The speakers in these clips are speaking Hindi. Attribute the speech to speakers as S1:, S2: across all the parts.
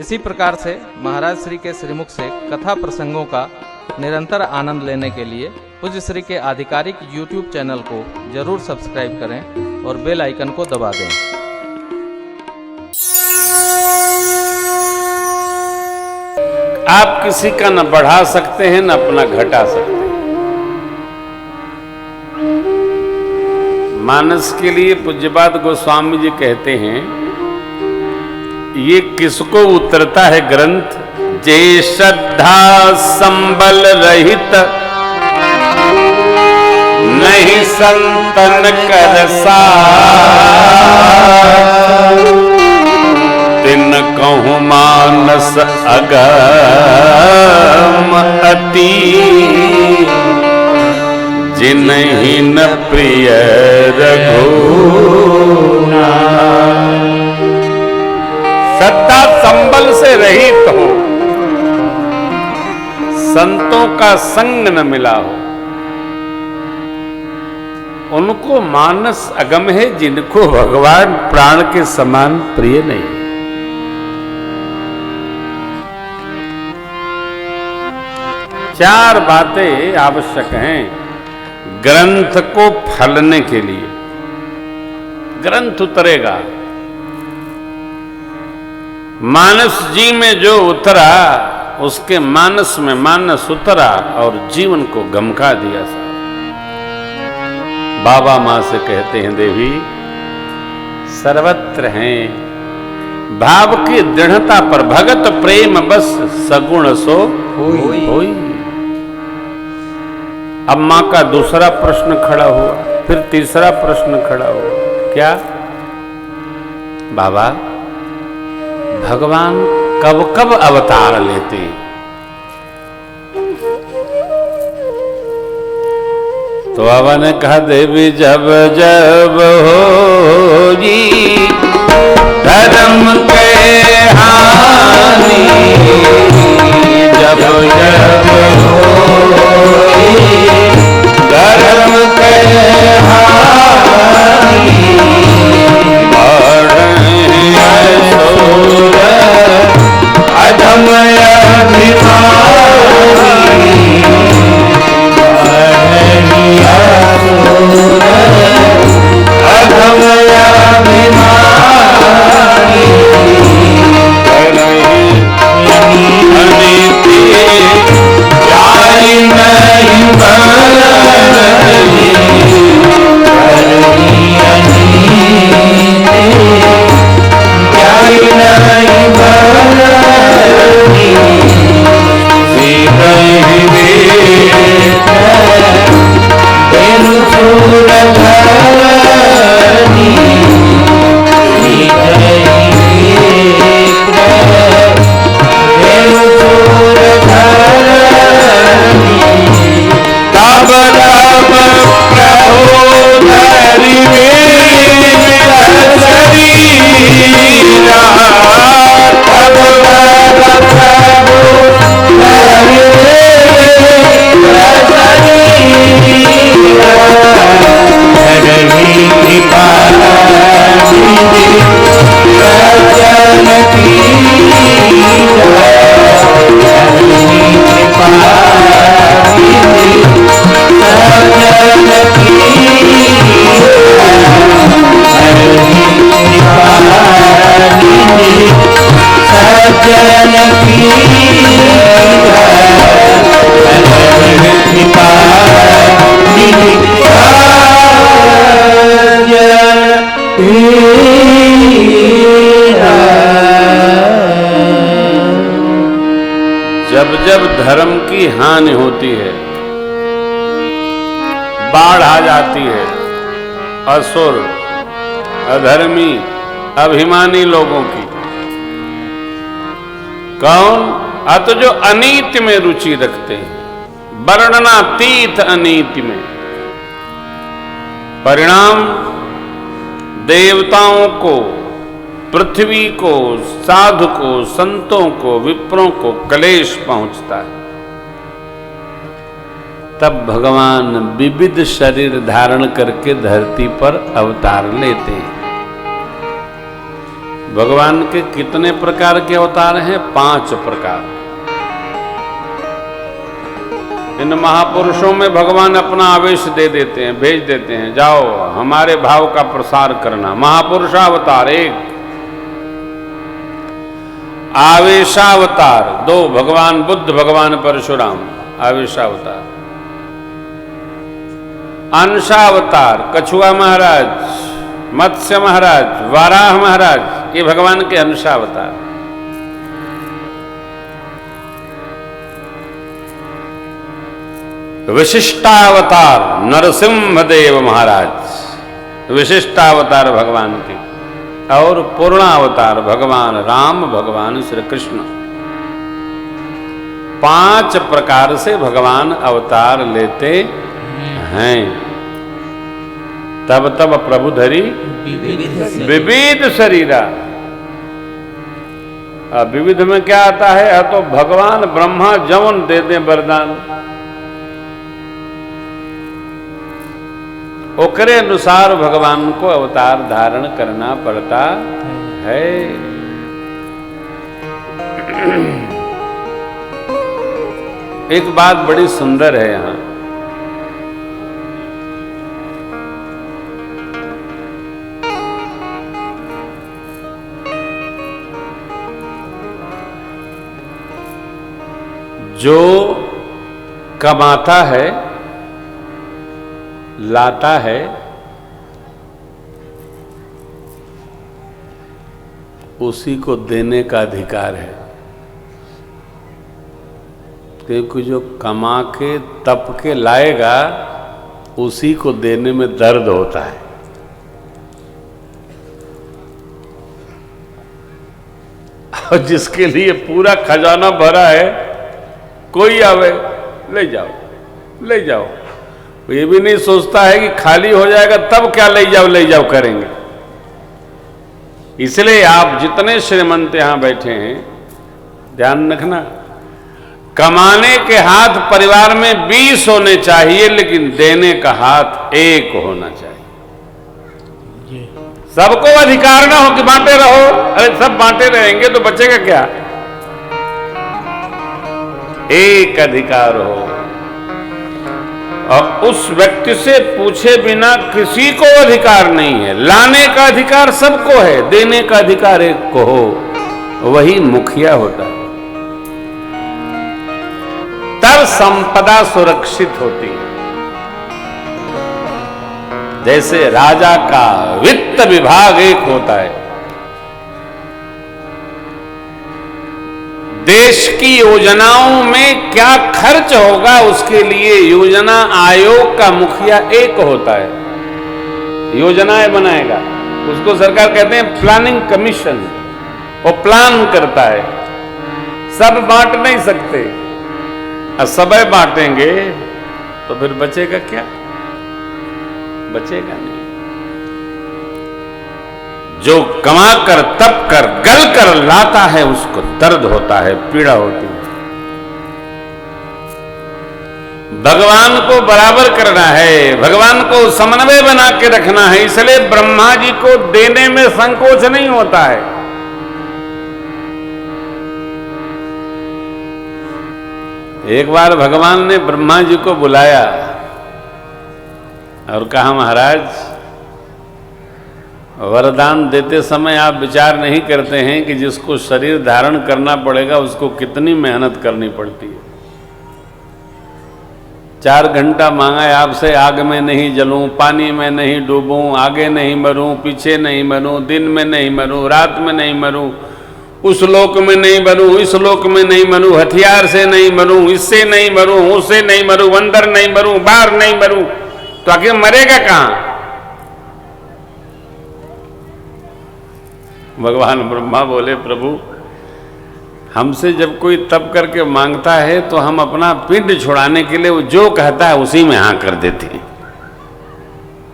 S1: इसी प्रकार से महाराज श्री के श्रीमुख से कथा प्रसंगों का निरंतर आनंद लेने के लिए पूज्य श्री के आधिकारिक YouTube चैनल को जरूर सब्सक्राइब करें और बेल आइकन को दबा दें।
S2: आप किसी का न बढ़ा सकते हैं न अपना घटा सकते हैं। मानस के लिए पूज्यपाद गोस्वामी जी कहते हैं, ये किसको उतरता है ग्रंथ? जे श्रद्धा संबल रहित नहीं संतन कर साथ, तिन कहूँ मानस अगम अति, जिन्हि न प्रिय रघुना। श्रद्धा संबल से रहित हो, संतों का संग न मिला हो, उनको मानस अगम है, जिनको भगवान प्राण के समान प्रिय नहीं। चार बातें आवश्यक हैं ग्रंथ को फलने के लिए। ग्रंथ उतरेगा, मानस जी में जो उतरा उसके मानस में मानस उतरा और जीवन को गमका दिया। बाबा मां से कहते हैं, देवी सर्वत्र हैं, भाव की दृढ़ता पर भगत प्रेम बस सगुण सो होई। अब मां का दूसरा प्रश्न खड़ा हुआ, फिर तीसरा प्रश्न खड़ा हुआ, क्या बाबा भगवान कब कब अवतार लेते हैं? तो बाबा ने कहा, देवी जब जब होगी धर्म के हानि, जब जब होगी धर्म के हानि, बढ़े असुर अधम अभिमानी, अधम अभिमानी, अनीति जाई नहीं बरनी, जाई नहीं बरनी, जब जब धर्म की हानि होती है, बाढ़ आ जाती है, असुर अधर्मी अभिमानी लोगों की, कौन? अत जो अनीति में रुचि रखते हैं, वर्णनातीत अनीति में, परिणाम देवताओं को, पृथ्वी को, साधु को, संतों को, विप्रों को क्लेश पहुंचता है। तब भगवान विविध शरीर धारण करके धरती पर अवतार लेते हैं। भगवान के कितने प्रकार के अवतार हैं? 5 प्रकार। इन महापुरुषों में भगवान अपना आवेश दे देते हैं, भेज देते हैं, जाओ हमारे भाव का प्रसार करना। महापुरुषावतार 1, आवेशावतार 2, भगवान बुद्ध, भगवान परशुराम आवेशावतार। अंशावतार कछुआ महाराज, मत्स्य महाराज, वाराह महाराज, ये भगवान के अंशावतार। विशिष्टावतार नरसिंहदेव महाराज, विशिष्टावतार भगवान के। और पूर्णावतार भगवान राम, भगवान श्री कृष्ण। 5 प्रकार से भगवान अवतार लेते हैं। तब तब प्रभु धरी विविध शरीरा। अब विविध में क्या आता है? तो भगवान ब्रह्मा जवन दे दें वरदान, ओकरे अनुसार भगवान को अवतार धारण करना पड़ता है। एक बात बड़ी सुंदर है यहां। जो कमाता है, लाता है, उसी को देने का अधिकार है। क्योंकि जो कमा के तप के लाएगा, उसी को देने में दर्द होता है। और जिसके लिए पूरा खजाना भरा है, कोई आवे ले जाओ, ले जाओ, ये भी नहीं सोचता है कि खाली हो जाएगा तब क्या ले जाओ करेंगे। इसलिए आप जितने श्रीमंत यहां बैठे हैं, ध्यान रखना, कमाने के हाथ परिवार में 20 होने चाहिए, लेकिन देने का हाथ 1 होना चाहिए। सबको अधिकार ना हो कि बांटे रहो। अरे सब बांटे रहेंगे तो बचेगा क्या? एक अधिकार हो, और उस व्यक्ति से पूछे बिना किसी को अधिकार नहीं है। लाने का अधिकार सबको है, देने का अधिकार एक को हो, वही मुखिया होता है। तब संपदा सुरक्षित होती है। जैसे राजा का वित्त विभाग एक होता है, देश की योजनाओं में क्या खर्च होगा उसके लिए योजना आयोग का मुखिया एक होता है। योजनाएं बनाएगा, उसको सरकार कहते हैं प्लानिंग कमीशन। वो प्लान करता है। सब बांट नहीं सकते, और सब बांटेंगे तो फिर बचेगा क्या? बचेगा नहीं। जो कमा कर, तप कर, गल कर लाता है, उसको दर्द होता है, पीड़ा होती है। भगवान को बराबर करना है, भगवान को समन्वय बना के रखना है। इसलिए ब्रह्मा जी को देने में संकोच नहीं होता है। एक बार भगवान ने ब्रह्मा जी को बुलाया और कहा, महाराज, वरदान देते समय आप विचार नहीं करते हैं कि जिसको शरीर धारण करना पड़ेगा उसको कितनी मेहनत करनी पड़ती है। 4 घंटा मांगा है आपसे, आग में नहीं जलूं, पानी में नहीं डूबूं, आगे नहीं मरूं, पीछे नहीं मरूं, दिन में नहीं मरूं, रात में नहीं मरूं, उस लोक में नहीं मरूं, इस लोक में नहीं मरूं, हथियार से नहीं मरूं, इससे नहीं मरूं, उससे नहीं मरूं, अंदर नहीं मरूं, बाहर नहीं मरूं, तो आखिर मरेगा कहां? भगवान ब्रह्मा बोले, प्रभु, हमसे जब कोई तप करके मांगता है तो हम अपना पिंड छुड़ाने के लिए वो जो कहता है उसी में हाँ कर देते हैं।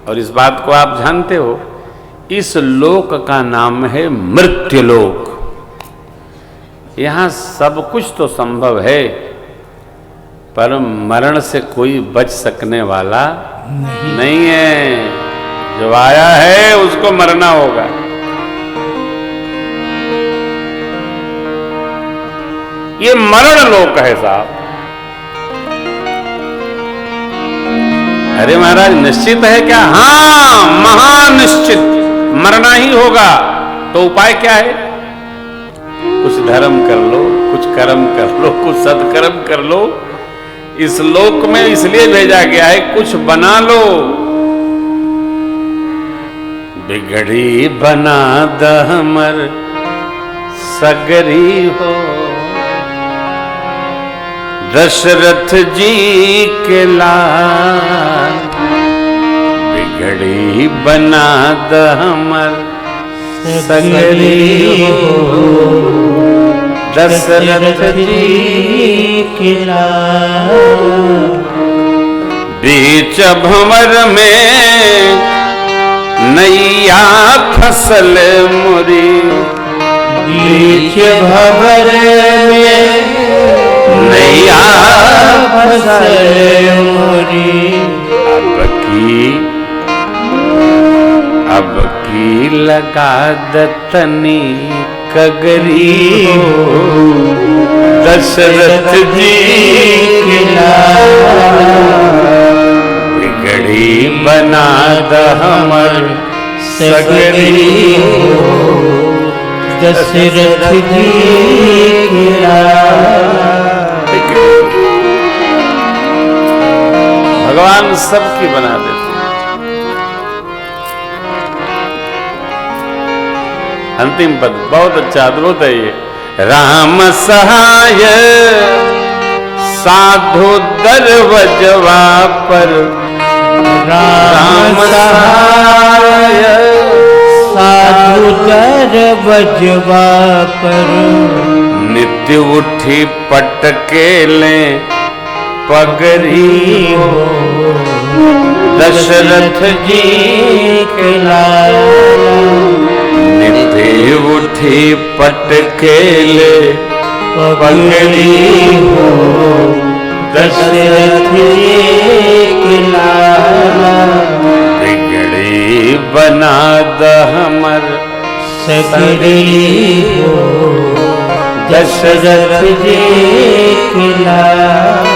S2: और इस बात को आप जानते हो, इस लोक का नाम है मृत्युलोक। यहां सब कुछ तो संभव है, पर मरण से कोई बच सकने वाला नहीं है। जो आया है उसको मरना होगा। ये मरण लोक है साहब। अरे महाराज निश्चित है क्या? हाँ, महानिश्चित मरना ही होगा। तो उपाय क्या है? कुछ धर्म कर लो, कुछ कर्म कर लो, कुछ सत्कर्म कर लो। इस लोक में इसलिए भेजा गया है, कुछ बना लो। बिगड़ी बना द हमर सगरी हो, दशरथ जी के लाल। बिगड़ी बना द हमर सगरी हो, दशरथ जी के लाल। बीच भंवर में नैया फसल मुरी, बीच भंवर में नैया फसल मुरी। अब की लगा दतनी कगरी हो, दशरथ जी के लाल। बिगड़ी बना द हमर सगरी हो, दशरथ जी के लाल। भगवान सबकी बना देते। अंतिम पद बहुत अच्छा अद्भुत है ये। राम सहाय साधु दरवजवा पर, राम सहाय साधु दरवजवा पर। नित्य उठी पटके ले पगरी हो, दशरथ जी के लाल। नित्य उठी पटके ले पगड़ी हो, दशरथ जी के लाल। बिगड़ी बना द हमर सगरी हो, दशरथ जी के लाल।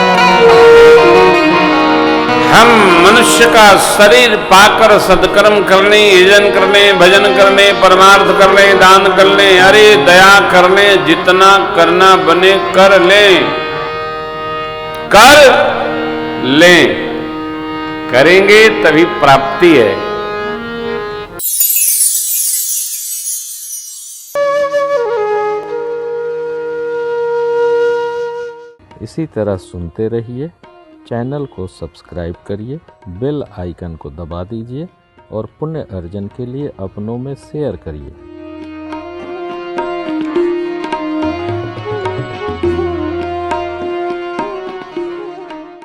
S2: हम मनुष्य का शरीर पाकर सत्कर्म करने, यजन करने, भजन करने, परमार्थ करने, दान करने, अरे दया करने, जितना करना बने कर लें, कर लें। करेंगे तभी प्राप्ति है।
S1: इसी तरह सुनते रहिए, चैनल को सब्सक्राइब करिए, बेल आइकन को दबा दीजिए और पुण्य अर्जन के लिए अपनों में शेयर करिए।